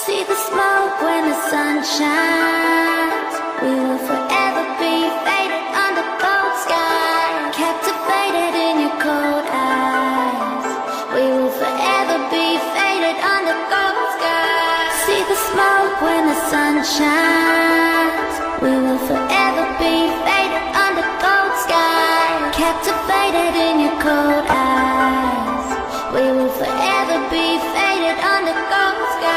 See the smoke when the sun shines. We will forever be faded under cold sky, captivated in your cold eyes. We will forever be faded under cold sky. See the smoke when the sun shines. We will forever be faded under cold sky, captivated in your cold eyes. We will forever be faded under cold sky.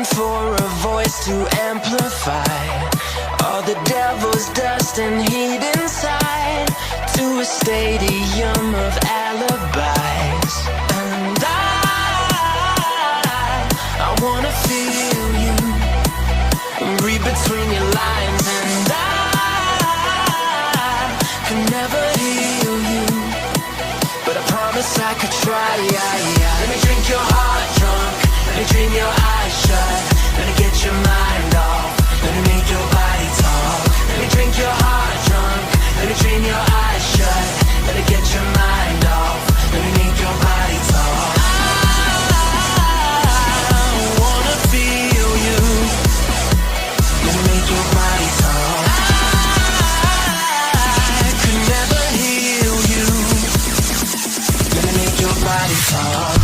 For a voice to amplify all the devil's dust and heat inside, to a stadium of alibis. And I wanna feel you, read between your lines. And I can never heal you, but I promise I could try. Let me drink your heart drunk, let me dream your eyes shut. Let me get your mind off, let me make your body talk. Let me drink your heart drunk, let me dream your eyes shut. Let me get your mind off, let me make your body talk. I wanna feel you, let me make your body talk. I could never heal you, let me make your body talk.